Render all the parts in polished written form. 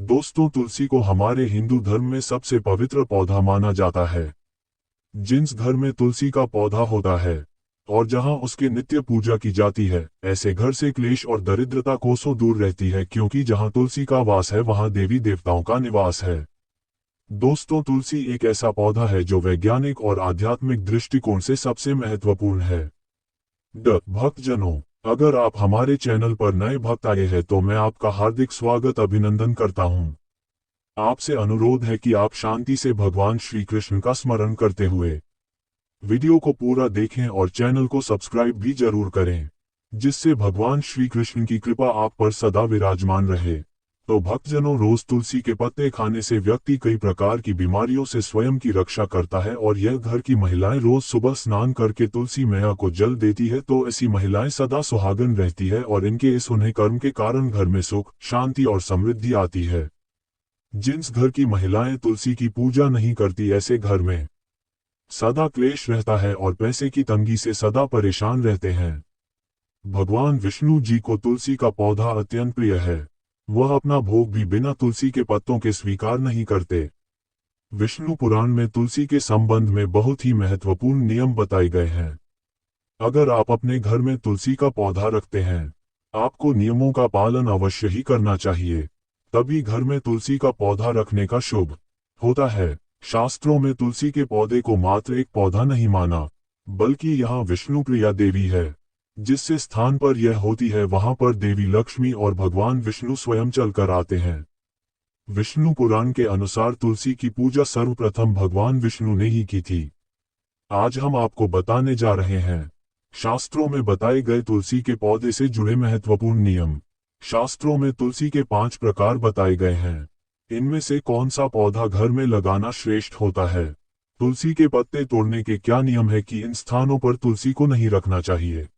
दोस्तों, तुलसी को हमारे हिंदू धर्म में सबसे पवित्र पौधा माना जाता है। जिस घर में तुलसी का पौधा होता है और जहां उसकी नित्य पूजा की जाती है, ऐसे घर से क्लेश और दरिद्रता कोसों दूर रहती है, क्योंकि जहां तुलसी का वास है वहां देवी देवताओं का निवास है। दोस्तों, तुलसी एक ऐसा पौधा है जो वैज्ञानिक और आध्यात्मिक दृष्टिकोण से सबसे महत्वपूर्ण है। भक्तजनों, अगर आप हमारे चैनल पर नए भक्त आए हैं तो मैं आपका हार्दिक स्वागत अभिनंदन करता हूं। आपसे अनुरोध है कि आप शांति से भगवान श्री कृष्ण का स्मरण करते हुए वीडियो को पूरा देखें और चैनल को सब्सक्राइब भी जरूर करें, जिससे भगवान श्री कृष्ण की कृपा आप पर सदा विराजमान रहे। तो भक्तजनों, रोज तुलसी के पत्ते खाने से व्यक्ति कई प्रकार की बीमारियों से स्वयं की रक्षा करता है, और यह घर की महिलाएं रोज सुबह स्नान करके तुलसी मैया को जल देती है तो ऐसी महिलाएं सदा सुहागन रहती है और इनके इस उन्हें कर्म के कारण घर में सुख, शांति और समृद्धि आती है। जिस घर की महिलाएं तुलसी की पूजा नहीं करती, ऐसे घर में सदा क्लेश रहता है और पैसे की तंगी से सदा परेशान रहते हैं। भगवान विष्णु जी को तुलसी का पौधा अत्यंत प्रिय है। वह अपना भोग भी बिना तुलसी के पत्तों के स्वीकार नहीं करते। विष्णु पुराण में तुलसी के संबंध में बहुत ही महत्वपूर्ण नियम बताए गए हैं। अगर आप अपने घर में तुलसी का पौधा रखते हैं, आपको नियमों का पालन अवश्य ही करना चाहिए, तभी घर में तुलसी का पौधा रखने का शुभ होता है। शास्त्रों में तुलसी के पौधे को मात्र एक पौधा नहीं माना, बल्कि यहाँ विष्णु प्रिया देवी है। जिस स्थान पर यह होती है वहां पर देवी लक्ष्मी और भगवान विष्णु स्वयं चलकर आते हैं। विष्णु पुराण के अनुसार तुलसी की पूजा सर्वप्रथम भगवान विष्णु ने ही की थी। आज हम आपको बताने जा रहे हैं शास्त्रों में बताए गए तुलसी के पौधे से जुड़े महत्वपूर्ण नियम। शास्त्रों में तुलसी के 5 प्रकार बताए गए हैं। इनमें से कौन सा पौधा घर में लगाना श्रेष्ठ होता है, तुलसी के पत्ते तोड़ने के क्या नियम है कि इन स्थानों पर तुलसी को नहीं रखना चाहिए,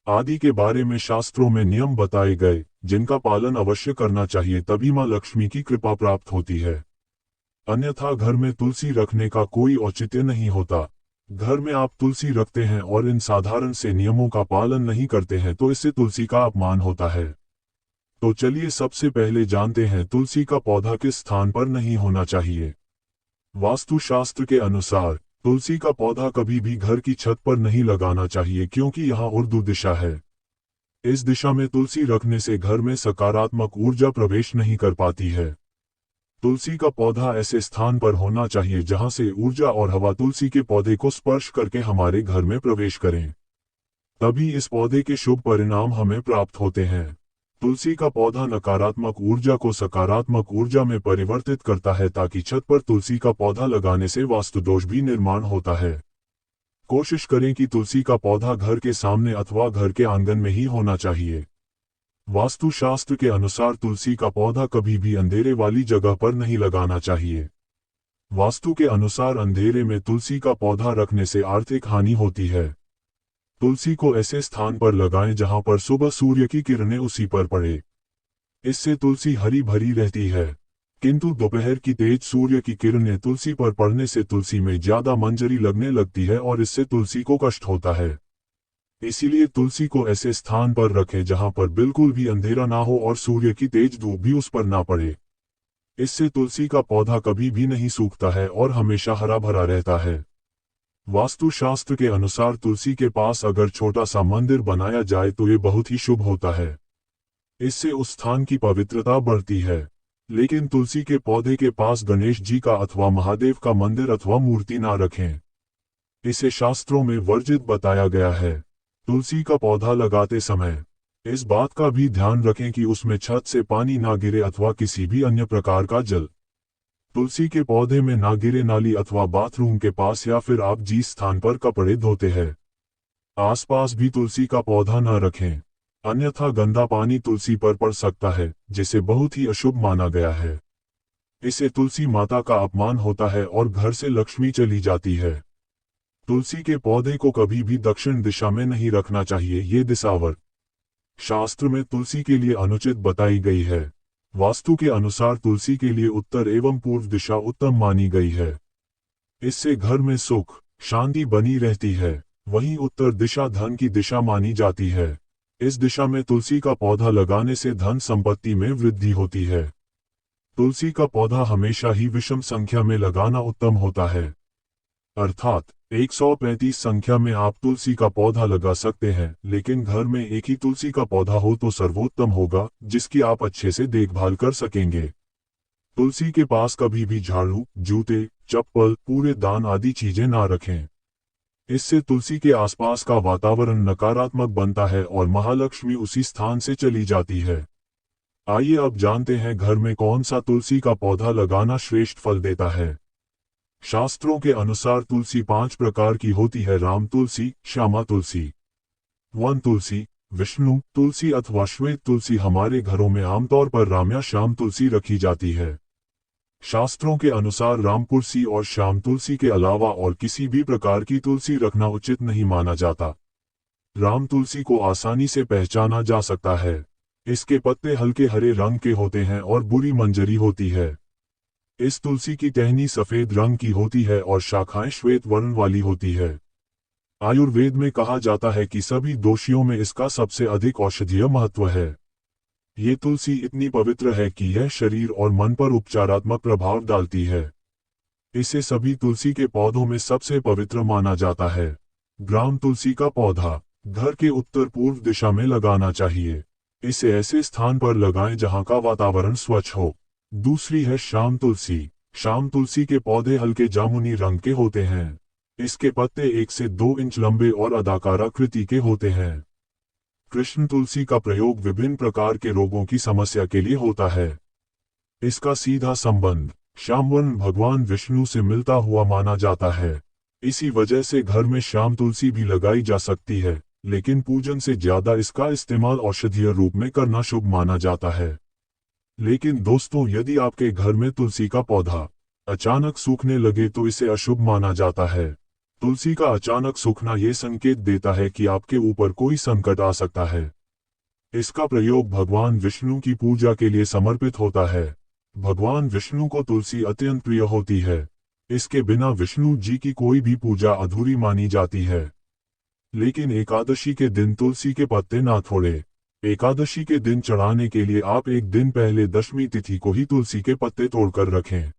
आदि के बारे में शास्त्रों में नियम बताए गए, जिनका पालन अवश्य करना चाहिए, तभी मां लक्ष्मी की कृपा प्राप्त होती है। अन्यथा घर में तुलसी रखने का कोई औचित्य नहीं होता। घर में आप तुलसी रखते हैं और इन साधारण से नियमों का पालन नहीं करते हैं तो इससे तुलसी का अपमान होता है। तो चलिए सबसे पहले जानते हैं तुलसी का पौधा किस स्थान पर नहीं होना चाहिए। वास्तुशास्त्र के अनुसार तुलसी का पौधा कभी भी घर की छत पर नहीं लगाना चाहिए, क्योंकि यहाँ उर्दू दिशा है। इस दिशा में तुलसी रखने से घर में सकारात्मक ऊर्जा प्रवेश नहीं कर पाती है। तुलसी का पौधा ऐसे स्थान पर होना चाहिए जहां से ऊर्जा और हवा तुलसी के पौधे को स्पर्श करके हमारे घर में प्रवेश करें, तभी इस पौधे के शुभ परिणाम हमें प्राप्त होते हैं। तुलसी का पौधा नकारात्मक ऊर्जा को सकारात्मक ऊर्जा में परिवर्तित करता है, ताकि छत पर तुलसी का पौधा लगाने से वास्तु दोष भी निर्माण होता है। कोशिश करें कि तुलसी का पौधा घर के सामने अथवा घर के आंगन में ही होना चाहिए। वास्तुशास्त्र के अनुसार तुलसी का पौधा कभी भी अंधेरे वाली जगह पर नहीं लगाना चाहिए। वास्तु के अनुसार अंधेरे में तुलसी का पौधा रखने से आर्थिक हानि होती है। तुलसी को ऐसे स्थान पर लगाएं जहां पर सुबह सूर्य की किरणें उसी पर पड़े। इससे तुलसी हरी भरी रहती है, किंतु दोपहर की तेज सूर्य की किरणें तुलसी पर पड़ने से तुलसी में ज्यादा मंजरी लगने लगती है और इससे तुलसी को कष्ट होता है। इसीलिए तुलसी को ऐसे स्थान पर रखें जहां पर बिल्कुल भी अंधेरा ना हो और सूर्य की तेज धूप भी उस पर ना पड़े। इससे तुलसी का पौधा कभी भी नहीं सूखता है और हमेशा हरा भरा रहता है। वास्तुशास्त्र के अनुसार तुलसी के पास अगर छोटा सा मंदिर बनाया जाए तो ये बहुत ही शुभ होता है। इससे उस स्थान की पवित्रता बढ़ती है। लेकिन तुलसी के पौधे के पास गणेश जी का अथवा महादेव का मंदिर अथवा मूर्ति ना रखें। इसे शास्त्रों में वर्जित बताया गया है। तुलसी का पौधा लगाते समय इस बात का भी ध्यान रखें कि उसमें छत से पानी ना गिरे अथवा किसी भी अन्य प्रकार का जल तुलसी के पौधे में ना गिरे। नाली अथवा बाथरूम के पास या फिर आप जिस स्थान पर कपड़े धोते हैं आसपास भी तुलसी का पौधा न रखें, अन्यथा गंदा पानी तुलसी पर पड़ सकता है, जिसे बहुत ही अशुभ माना गया है। इससे तुलसी माता का अपमान होता है और घर से लक्ष्मी चली जाती है। तुलसी के पौधे को कभी भी दक्षिण दिशा में नहीं रखना चाहिए, ये दिशावर शास्त्र में तुलसी के लिए अनुचित बताई गई है। वास्तु के अनुसार तुलसी के लिए उत्तर एवं पूर्व दिशा उत्तम मानी गई है। इससे घर में सुख शांति बनी रहती है। वहीं उत्तर दिशा धन की दिशा मानी जाती है। इस दिशा में तुलसी का पौधा लगाने से धन संपत्ति में वृद्धि होती है। तुलसी का पौधा हमेशा ही विषम संख्या में लगाना उत्तम होता है, अर्थात 135 संख्या में आप तुलसी का पौधा लगा सकते हैं, लेकिन घर में एक ही तुलसी का पौधा हो तो सर्वोत्तम होगा, जिसकी आप अच्छे से देखभाल कर सकेंगे। तुलसी के पास कभी भी झाड़ू, जूते, चप्पल, पूरे दान आदि चीजें ना रखें। इससे तुलसी के आसपास का वातावरण नकारात्मक बनता है और महालक्ष्मी उसी स्थान से चली जाती है। आइए अब जानते हैं घर में कौन सा तुलसी का पौधा लगाना श्रेष्ठ फल देता है। शास्त्रों के अनुसार तुलसी 5 प्रकार की होती है: राम तुलसी, श्यामा तुलसी, वन तुलसी, विष्णु तुलसी अथवा श्वेत तुलसी। हमारे घरों में आमतौर पर राम या श्याम तुलसी रखी जाती है। शास्त्रों के अनुसार राम तुलसी और श्याम तुलसी के अलावा और किसी भी प्रकार की तुलसी रखना उचित नहीं माना जाता। राम तुलसी को आसानी से पहचाना जा सकता है। इसके पत्ते हल्के हरे रंग के होते हैं और बुरी मंजरी होती है। इस तुलसी की टहनी सफेद रंग की होती है और शाखाएं श्वेत वर्ण वाली होती है। आयुर्वेद में कहा जाता है कि सभी दोषियों में इसका सबसे अधिक औषधीय महत्व है। ये तुलसी इतनी पवित्र है कि यह शरीर और मन पर उपचारात्मक प्रभाव डालती है। इसे सभी तुलसी के पौधों में सबसे पवित्र माना जाता है। ग्राम तुलसी का पौधा घर के उत्तर पूर्व दिशा में लगाना चाहिए। इसे ऐसे स्थान पर लगाएं जहां का वातावरण स्वच्छ हो। दूसरी है श्याम तुलसी। श्याम तुलसी के पौधे हल्के जामुनी रंग के होते हैं। इसके पत्ते 1 से 2 इंच लंबे और अदाकार आकृति के होते हैं। कृष्ण तुलसी का प्रयोग विभिन्न प्रकार के रोगों की समस्या के लिए होता है। इसका सीधा संबंध श्यामवर्ण भगवान विष्णु से मिलता हुआ माना जाता है। इसी वजह से घर में श्याम तुलसी भी लगाई जा सकती है, लेकिन पूजन से ज्यादा इसका इस्तेमाल औषधीय रूप में करना शुभ माना जाता है। लेकिन दोस्तों, यदि आपके घर में तुलसी का पौधा अचानक सूखने लगे तो इसे अशुभ माना जाता है। तुलसी का अचानक सूखना ये संकेत देता है कि आपके ऊपर कोई संकट आ सकता है। इसका प्रयोग भगवान विष्णु की पूजा के लिए समर्पित होता है। भगवान विष्णु को तुलसी अत्यंत प्रिय होती है। इसके बिना विष्णु जी की कोई भी पूजा अधूरी मानी जाती है। लेकिन एकादशी के दिन तुलसी के पत्ते ना तोड़ें। एकादशी के दिन चढ़ाने के लिए आप एक दिन पहले दशमी तिथि को ही तुलसी के पत्ते तोड़कर रखें।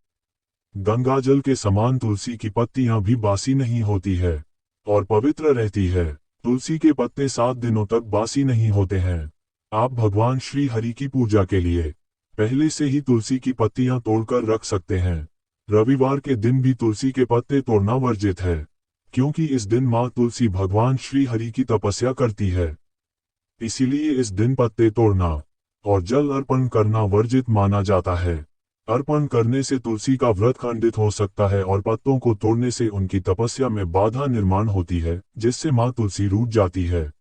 गंगाजल के समान तुलसी की पत्तियां भी बासी नहीं होती है और पवित्र रहती है। तुलसी के पत्ते 7 दिनों तक बासी नहीं होते हैं। आप भगवान श्री हरि की पूजा के लिए पहले से ही तुलसी की पत्तियां तोड़कर रख सकते हैं। रविवार के दिन भी तुलसी के पत्ते तोड़ना वर्जित है, क्योंकि इस दिन मां तुलसी भगवान श्री हरि की तपस्या करती है। इसीलिए इस दिन पत्ते तोड़ना और जल अर्पण करना वर्जित माना जाता है। अर्पण करने से तुलसी का व्रत खंडित हो सकता है और पत्तों को तोड़ने से उनकी तपस्या में बाधा निर्माण होती है, जिससे मां तुलसी रूठ जाती है।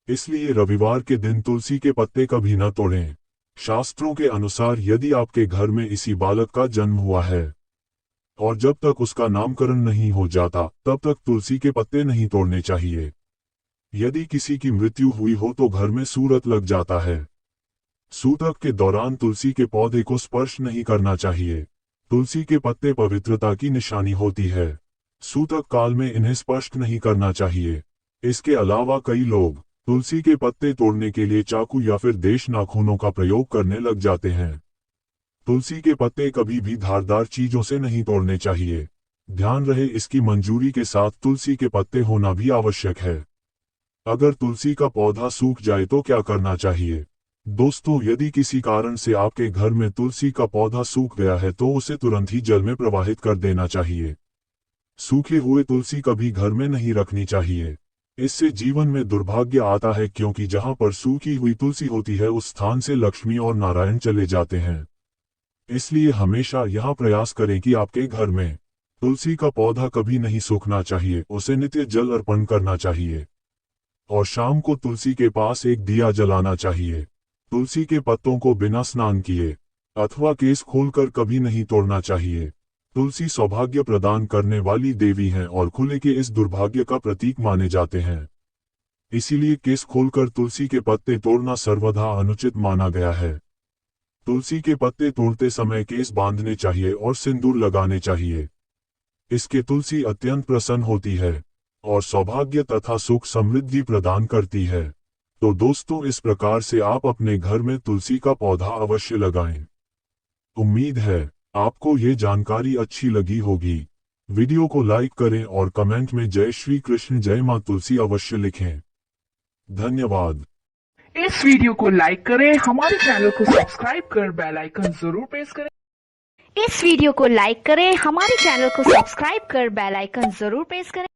इसलिए रविवार के दिन तुलसी के पत्ते कभी न तोड़ें। शास्त्रों के अनुसार यदि आपके घर में इसी बालक का जन्म हुआ है और जब तक उसका नामकरण नहीं हो जाता तब तक तुलसी के पत्ते नहीं तोड़ने चाहिए। यदि किसी की मृत्यु हुई हो तो घर में सूरत लग जाता है। सूतक के दौरान तुलसी के पौधे को स्पर्श नहीं करना चाहिए। तुलसी के पत्ते पवित्रता की निशानी होती है। सूतक काल में इन्हें स्पर्श नहीं करना चाहिए। इसके अलावा कई लोग तुलसी के पत्ते तोड़ने के लिए चाकू या फिर देश नाखूनों का प्रयोग करने लग जाते हैं। तुलसी के पत्ते कभी भी धारदार चीजों से नहीं तोड़ने चाहिए। ध्यान रहे, इसकी मंजूरी के साथ तुलसी के पत्ते होना भी आवश्यक है। अगर तुलसी का पौधा सूख जाए तो क्या करना चाहिए? दोस्तों, यदि किसी कारण से आपके घर में तुलसी का पौधा सूख गया है तो उसे तुरंत ही जल में प्रवाहित कर देना चाहिए। सूखे हुए तुलसी कभी घर में नहीं रखनी चाहिए। इससे जीवन में दुर्भाग्य आता है, क्योंकि जहां पर सूखी हुई तुलसी होती है उस स्थान से लक्ष्मी और नारायण चले जाते हैं। इसलिए हमेशा यह प्रयास करें कि आपके घर में तुलसी का पौधा कभी नहीं सूखना चाहिए। उसे नित्य जल अर्पण करना चाहिए और शाम को तुलसी के पास एक दिया जलाना चाहिए। तुलसी के पत्तों को बिना स्नान किए अथवा केस खोलकर कभी नहीं तोड़ना चाहिए। तुलसी सौभाग्य प्रदान करने वाली देवी हैं और खुले के इस दुर्भाग्य का प्रतीक माने जाते हैं। इसीलिए केस खोलकर तुलसी के पत्ते तोड़ना सर्वथा अनुचित माना गया है। तुलसी के पत्ते तोड़ते समय केस बांधने चाहिए और सिंदूर लगाने चाहिए। इसके तुलसी अत्यंत प्रसन्न होती है और सौभाग्य तथा सुख समृद्धि प्रदान करती है। तो दोस्तों, इस प्रकार से आप अपने घर में तुलसी का पौधा अवश्य लगाएं। उम्मीद है आपको ये जानकारी अच्छी लगी होगी। वीडियो को लाइक करें और कमेंट में जय श्री कृष्ण जय मां तुलसी अवश्य लिखें। धन्यवाद। इस वीडियो को लाइक करें, हमारे चैनल को सब्सक्राइब कर बेल आइकन जरूर प्रेस करें। इस वीडियो को लाइक करें, हमारे चैनल को सब्सक्राइब कर बेल आइकन जरूर प्रेस करें।